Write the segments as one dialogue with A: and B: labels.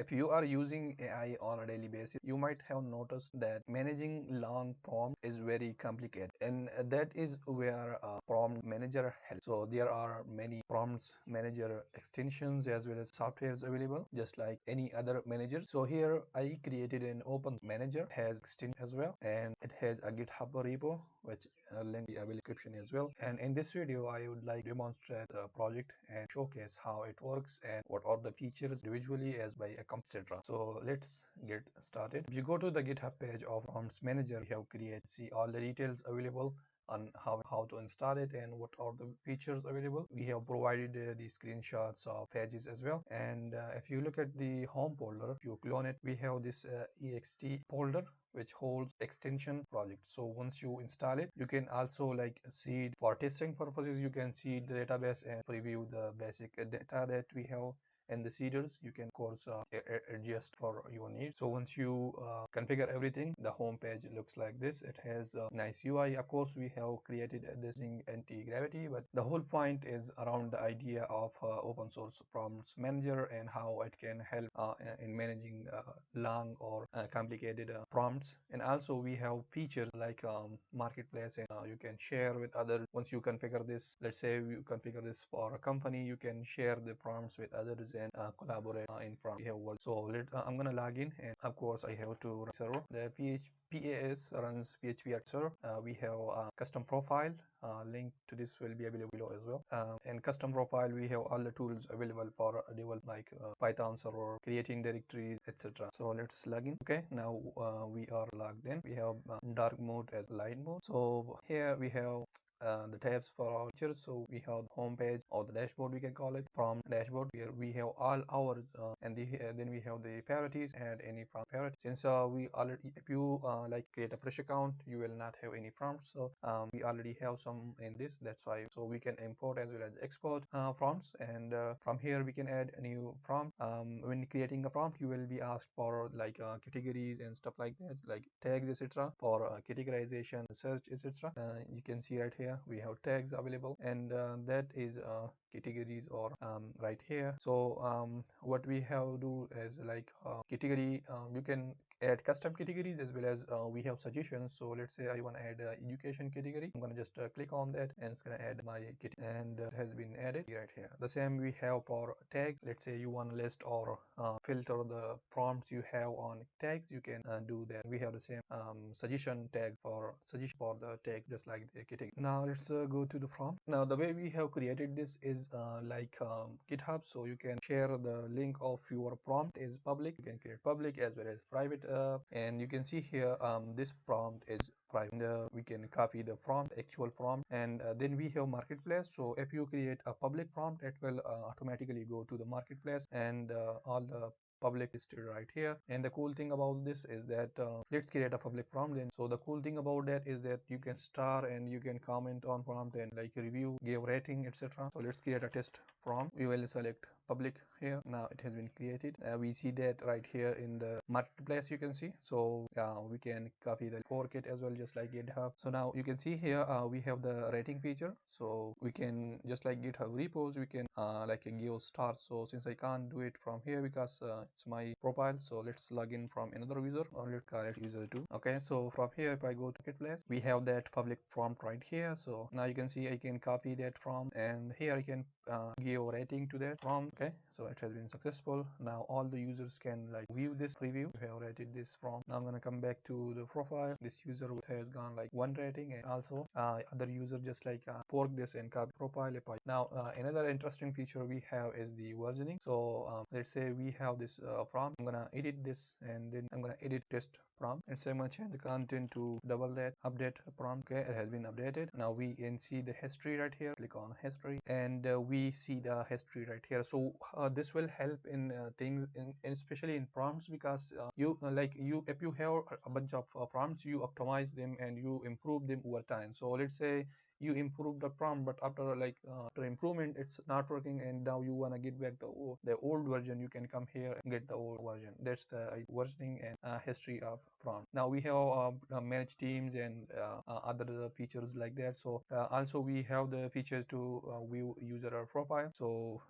A: If you are using AI on a daily basis, you might have noticed that managing long prompt is very complicated, and that is where prompt manager helps. So there are many prompts manager extensions as well as softwares available, just like any other manager. So here I created an open manager, has extension as well, and it has a GitHub repo which link the available description as well. And in this video I would like to demonstrate the project and showcase how it works and what are the features individually as by account, etc. So let's get started. If you go to the GitHub page of prompts manager, we have created, see all the details available on how to install it and what are the features available. We have provided the screenshots of pages as well. And if you look at the home folder, if you clone it, we have this ext folder which holds extension project. So once you install it, you can also like see for testing purposes, you can see the database and preview the basic data that we have and the seeders. You can of course adjust for your needs. So once you configure everything, the home page looks like this. It has a nice UI. Of course we have created this in anti-gravity, but the whole point is around the idea of open source prompts manager and how it can help in managing long or complicated prompts. And also we have features like marketplace, and you can share with others. Once you configure this, let's say you configure this for a company, you can share the prompts with others and collaborate in prompt. We have work. So I'm gonna log in, and of course I have to run server. The PAS runs PHP at server. We have a custom profile. Link to this will be available below as well. And custom profile, we have all the tools available for develop, like Python server, creating directories, etc. So let's log in. Okay, now we are logged in. We have dark mode as light mode. So here we have the tabs for our features. So we have the home page or the dashboard, we can call it from dashboard, where we have all our and then we have the priorities, add any from priority. Since we already, if you like create a fresh account, you will not have any prompts. So we already have some in this, that's why. So we can import as well as export prompts, and from here we can add a new prompt. When creating a prompt, you will be asked for like categories and stuff like that, like tags, etc. for categorization, search, etc. You can see right here we have tags available, and that is categories or right here. So what we have do is like category, you can add custom categories as well as we have suggestions. So let's say I want to add education category. I'm going to just click on that, and it's going to add my category, and it has been added right here. The same we have for tags. Let's say you want to list or filter the prompts you have on tags, you can do that. We have the same suggestion tag for suggestion for the tag, just like the category. Now let's go to the prompt. Now the way we have created this is like GitHub. So you can share the link of your prompt is public. You can create public as well as private, and you can see here this prompt is private, and we can copy the prompt, actual prompt, and then we have marketplace. So if you create a public prompt, it will automatically go to the marketplace, and all the public listed right here. And the cool thing about this is that let's create a public prompt. And so the cool thing about that is that you can star and you can comment on prompt and like review, give rating, etc. So let's create a test prompt. We will select public here. Now it has been created. We see that right here in the marketplace, you can see. So we can copy the fork as well, just like GitHub. So now you can see here we have the rating feature. So we can, just like GitHub repos, we can like give stars. So since I can't do it from here because it's my profile, so let's log in from another user, or let's call it user 2. Okay, so from here if I go to marketplace, we have that public prompt right here. So now you can see I can copy that prompt, and here I can give a rating to that prompt. Okay, so it has been successful. Now all the users can like view this preview. We have rated this prompt. Now I'm gonna come back to the profile. This user has gone like 1 rating, and also other user just like fork this and copy profile. Now another interesting feature we have is the versioning. So let's say we have this prompt. I'm gonna edit this, and then I'm gonna edit test prompt. Let's say I'm gonna change the content to double that, update prompt. Okay, it has been updated. Now we can see the history right here. Click on history, and we see the history right here. So this will help in things in especially in prompts, because you like you if you have a bunch of prompts, you optimize them and you improve them over time. So let's say you improve the prompt, but after like after improvement it's not working, and now you want to get back the old version. You can come here and get the old version. That's the versioning and history of prompt. Now we have manage teams and other features like that. So also we have the features to view user profile. So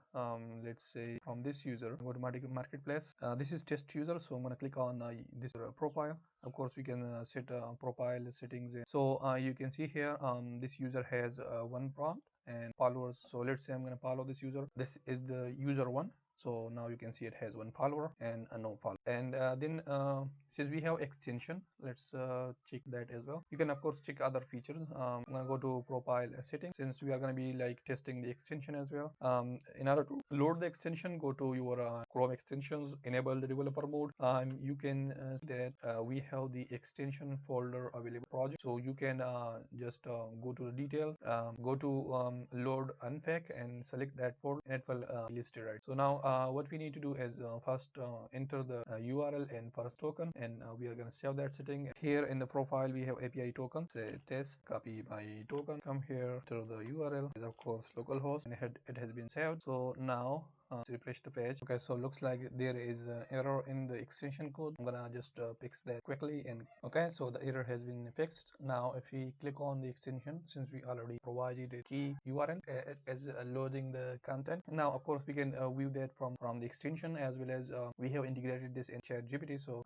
A: let's say from this user, go to marketplace. This is test user, so I'm going to click on this profile. Of course, we can set profile settings in. So you can see here this user has one prompt and followers. So let's say I'm going to follow this user. This is the user one. So now you can see it has one follower and no follower. And then since we have extension, let's check that as well. You can of course check other features. I'm gonna go to profile settings, since we are gonna be like testing the extension as well. In order to load the extension, go to your Chrome extensions, enable the developer mode. You can see that we have the extension folder available project. So you can just go to the detail, go to load unpack and select that folder, and it will list it, right? So now what we need to do is first enter the URL and first token, and we are going to save that setting. Here in the profile we have API token, say test, copy my token, come here to the URL is of course localhost, and it has been saved. So now refresh the page. Okay, so looks like there is error in the extension code. I'm gonna just fix that quickly. And okay, so the error has been fixed. Now if we click on the extension, since we already provided a key URL as loading the content, now of course we can view that from the extension, as well as we have integrated this in ChatGPT. So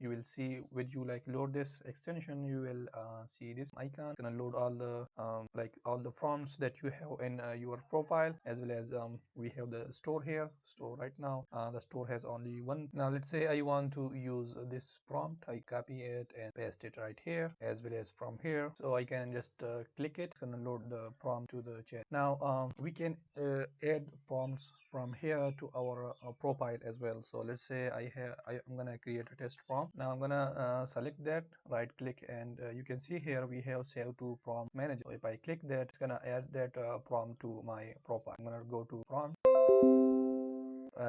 A: you will see when you like load this extension, you will see this icon. It's gonna load all the like all the prompts that you have in your profile, as well as we have the store here. Store right now the store has only one. Now let's say I want to use this prompt. I copy it and paste it right here, as well as from here. So I can just click it. It's gonna load the prompt to the chat. Now we can add prompts from here to our profile as well. So let's say I'm gonna create a test prompt. Now I'm gonna select that, right click, and you can see here we have save to prompt manager. So if I click that, it's gonna add that prompt to my profile. I'm gonna go to prompt.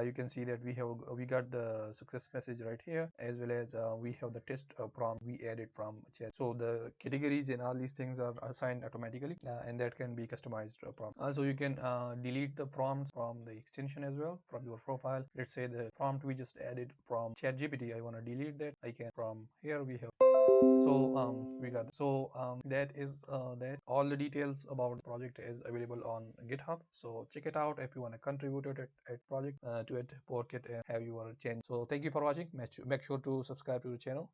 A: You can see that we got the success message right here, as well as we have the test prompt we added from chat. So the categories and all these things are assigned automatically, and that can be customized prompt. Also you can delete the prompts from the extension as well from your profile. Let's say the prompt we just added from ChatGPT, I want to delete that. I can from here we have. So we got that is that all the details about the project is available on GitHub. So check it out if you want to contribute to it at project to it, fork it, and have your change. So thank you for watching. Make sure to subscribe to the channel.